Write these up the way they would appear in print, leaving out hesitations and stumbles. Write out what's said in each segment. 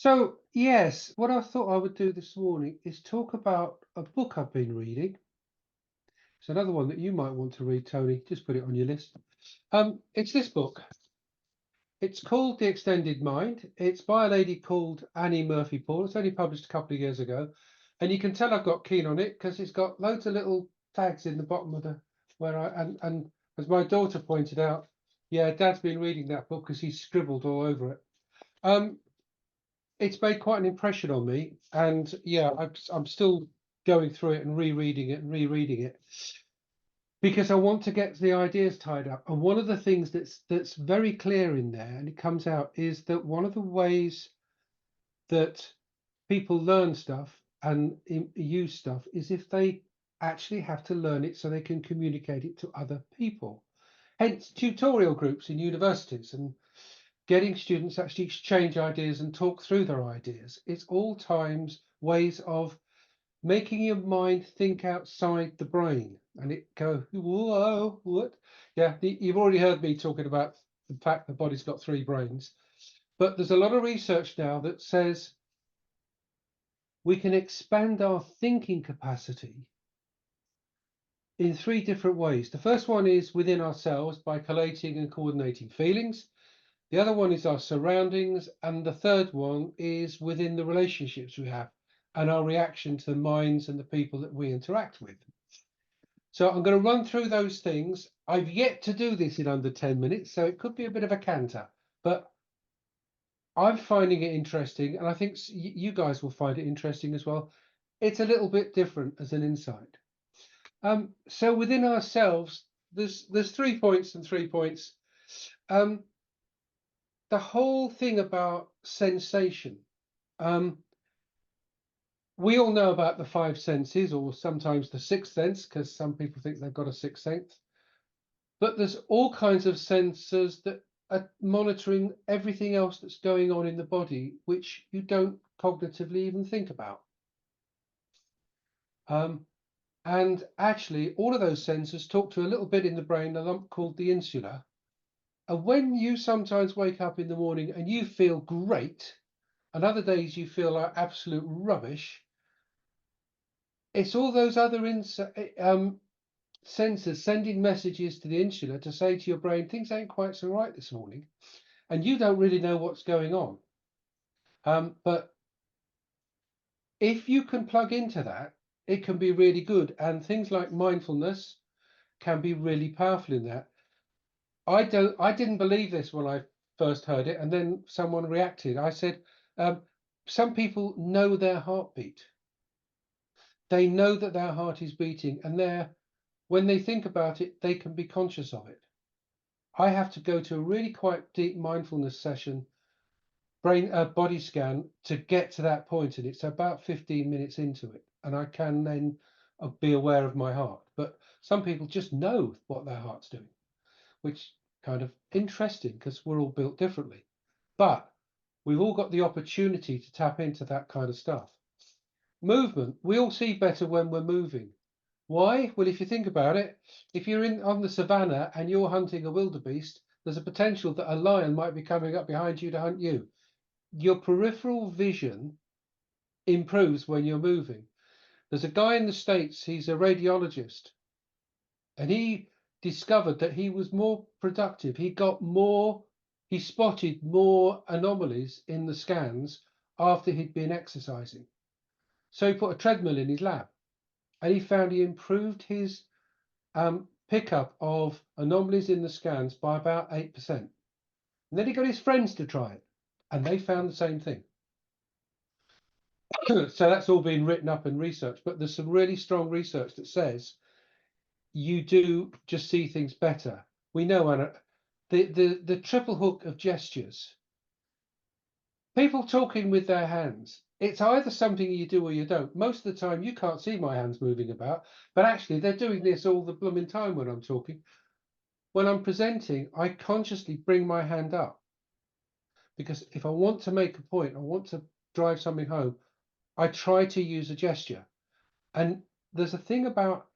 So, yes, what I thought I would do this morning is talk about a book I've been reading. It's another one that you might want to read, Tony. Just put it on your list. It's this book. It's called The Extended Mind. It's by a lady called Annie Murphy Paul. It's only published a couple of years ago. And you can tell I've got keen on it because it's got loads of little tags in the bottom of the where and as my daughter pointed out, yeah, Dad's been reading that book because he's scribbled all over it. Um, it's made quite an impression on me, and yeah, I'm still going through it and rereading it because I want to get the ideas tied up. And one of the things that's very clear in there, and it comes out, is that one of the ways that people learn stuff and use stuff is if they actually have to learn it so they can communicate it to other people. Hence tutorial groups in universities and getting students to actually exchange ideas and talk through their ideas. It's all times ways of making your mind think outside the brain and it go, whoa, what? Yeah, you've already heard me talking about the fact the body's got three brains, but there's a lot of research now that says we can expand our thinking capacity in three different ways. The first one is within ourselves by collating and coordinating feelings. The other one is our surroundings, and the third one is within the relationships we have and our reaction to the minds and the people that we interact with. So I'm going to run through those things. I've yet to do this in under 10 minutes, so it could be a bit of a canter, but I'm finding it interesting, and I think you guys will find it interesting as well. It's a little bit different as an insight. So within ourselves, there's 3 points and 3 points. Um, the whole thing about sensation. Um, we all know about the five senses, or sometimes the sixth sense, because some people think they've got a sixth sense. But there's all kinds of sensors that are monitoring everything else that's going on in the body, which you don't cognitively even think about. And actually, all of those sensors talk to a little bit in the brain, a lump called the insula. And when you sometimes wake up in the morning and you feel great, and other days you feel like absolute rubbish, it's all those other sensors sending messages to the insula to say to your brain, things ain't quite so right this morning. And you don't really know what's going on. But if you can plug into that, it can be really good. And things like mindfulness can be really powerful in that. I didn't believe this when I first heard it, and then someone reacted. I said, some people know their heartbeat. They know that their heart is beating, and when they think about it, they can be conscious of it. I have to go to a really quite deep mindfulness session, body scan, to get to that point, and it's about 15 minutes into it, and I can then be aware of my heart. But some people just know what their heart's doing, which kind of interesting because we're all built differently. But we've all got the opportunity to tap into that kind of stuff. Movement, we all see better when we're moving. Why? Well, if you think about it, if you're on the savannah and you're hunting a wildebeest, there's a potential that a lion might be coming up behind you to hunt you. Your peripheral vision improves when you're moving. There's a guy in the States, he's a radiologist, and he discovered that he was more productive. He spotted more anomalies in the scans after he'd been exercising. So he put a treadmill in his lab and he found he improved his pickup of anomalies in the scans by about 8%. And then he got his friends to try it and they found the same thing. So that's all been written up and researched, but there's some really strong research that says you do just see things better. We know, Anna, the triple hook of gestures. People talking with their hands. It's either something you do or you don't. Most of the time, you can't see my hands moving about, but actually, they're doing this all the blooming time when I'm talking. When I'm presenting, I consciously bring my hand up because if I want to make a point, I want to drive something home, I try to use a gesture. And there's a thing about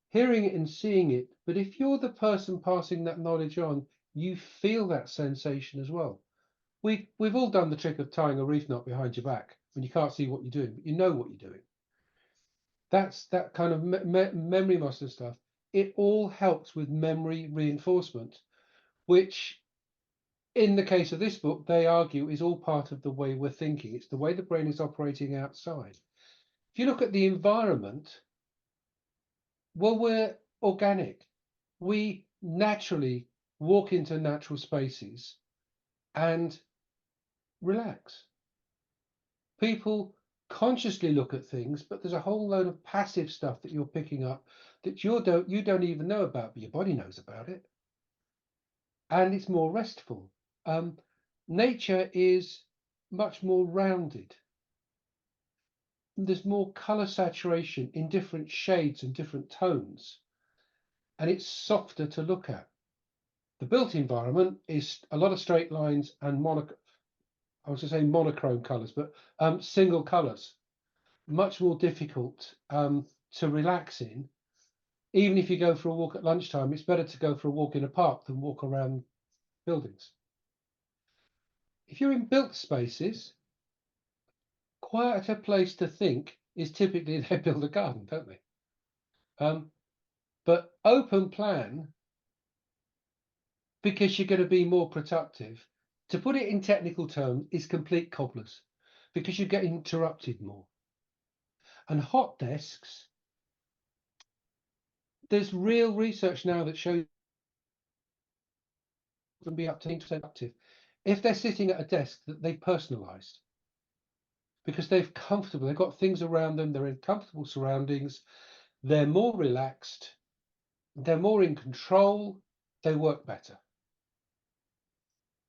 hearing it and seeing it, but if you're the person passing that knowledge on, you feel that sensation as well. we've all done the trick of tying a reef knot behind your back when you can't see what you're doing, but you know what you're doing. That's that kind of memory muscle stuff. It all helps with memory reinforcement, which in the case of this book, they argue is all part of the way we're thinking. It's the way the brain is operating outside. If you look at the environment, well, we're organic. We naturally walk into natural spaces and relax. People consciously look at things, but there's a whole load of passive stuff that you're picking up that you don't even know about, but your body knows about it, and it's more restful. Nature is much more rounded. There's more color saturation in different shades and different tones, and it's softer to look at. The built environment is a lot of straight lines and I was going to say monochrome colors, but single colors. Much more difficult to relax in. Even if you go for a walk at lunchtime, it's better to go for a walk in a park than walk around buildings. If you're in built spaces, quieter place to think is typically they build a garden, don't they? But open plan, because you're going to be more productive. To put it in technical terms, is complete cobblers, because you get interrupted more. And hot desks, there's real research now that shows them be up to 10% active if they're sitting at a desk that they've personalized, because they've got things around them, they're in comfortable surroundings, they're more relaxed, they're more in control, they work better.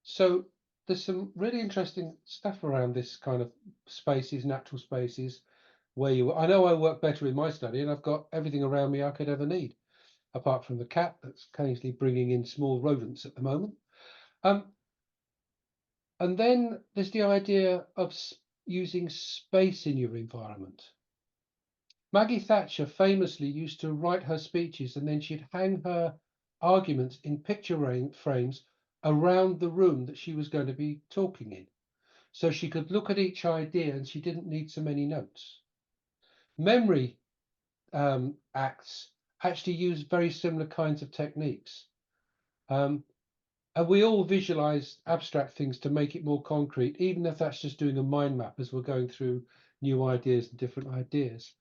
So there's some really interesting stuff around this kind of spaces, natural spaces, where I know I work better in my study, and I've got everything around me I could ever need, apart from the cat that's occasionally bringing in small rodents at the moment. And then there's the idea of using space in your environment. Maggie Thatcher famously used to write her speeches, and then she'd hang her arguments in picture frames around the room that she was going to be talking in, so she could look at each idea and she didn't need so many notes. Memory acts actually use very similar kinds of techniques. And we all visualize abstract things to make it more concrete, even if that's just doing a mind map as we're going through new ideas and different ideas.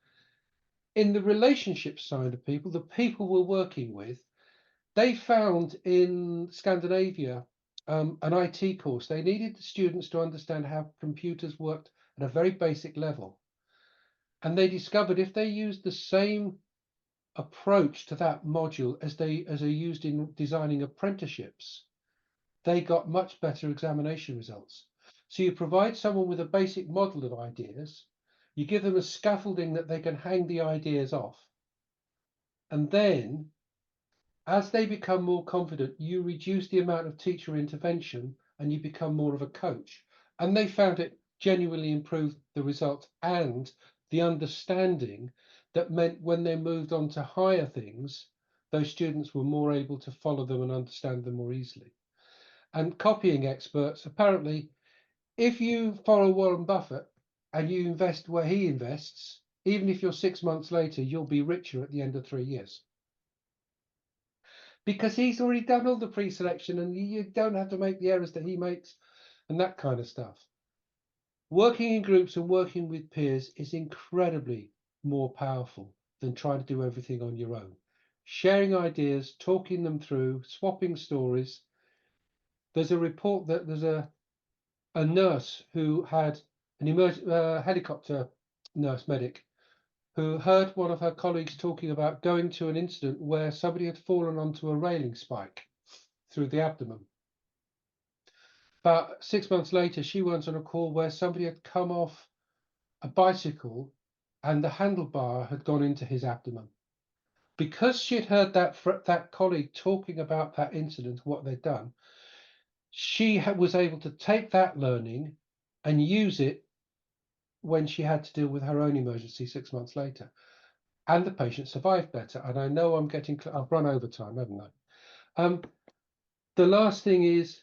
In the relationship side of people, the people we're working with, they found in Scandinavia an IT course. They needed the students to understand how computers worked at a very basic level. And they discovered if they used the same approach to that module as they used in designing apprenticeships, they got much better examination results. So you provide someone with a basic model of ideas, you give them a scaffolding that they can hang the ideas off, and then as they become more confident, you reduce the amount of teacher intervention and you become more of a coach. And they found it genuinely improved the results and the understanding that meant when they moved on to higher things, those students were more able to follow them and understand them more easily. And copying experts, apparently, if you follow Warren Buffett and you invest where he invests, even if you're 6 months later, you'll be richer at the end of 3 years. Because he's already done all the pre-selection and you don't have to make the errors that he makes and that kind of stuff. Working in groups and working with peers is incredibly more powerful than trying to do everything on your own. Sharing ideas, talking them through, swapping stories. There's a report that there's a nurse who had an helicopter nurse medic who heard one of her colleagues talking about going to an incident where somebody had fallen onto a railing spike through the abdomen. About 6 months later, she went on a call where somebody had come off a bicycle and the handlebar had gone into his abdomen. Because she'd heard that colleague talking about that incident, what they'd done, she was able to take that learning and use it when she had to deal with her own emergency 6 months later. And the patient survived better. And I know I've run over time, haven't I? The last thing is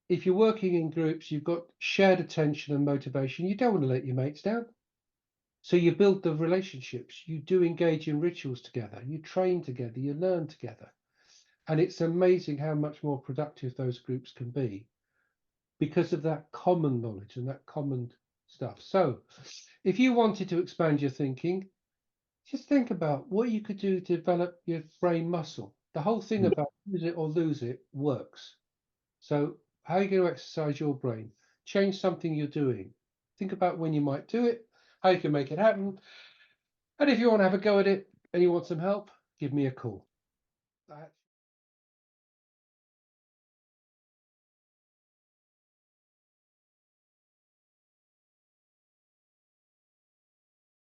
if you're working in groups, you've got shared attention and motivation. You don't want to let your mates down. So you build the relationships. You do engage in rituals together. You train together. You learn together. And it's amazing how much more productive those groups can be because of that common knowledge and that common stuff. So if you wanted to expand your thinking, just think about what you could do to develop your brain muscle. The whole thing Mm. about use it or lose it works. So how are you going to exercise your brain? Change something you're doing. Think about when you might do it, how you can make it happen. And if you want to have a go at it and you want some help, give me a call. That's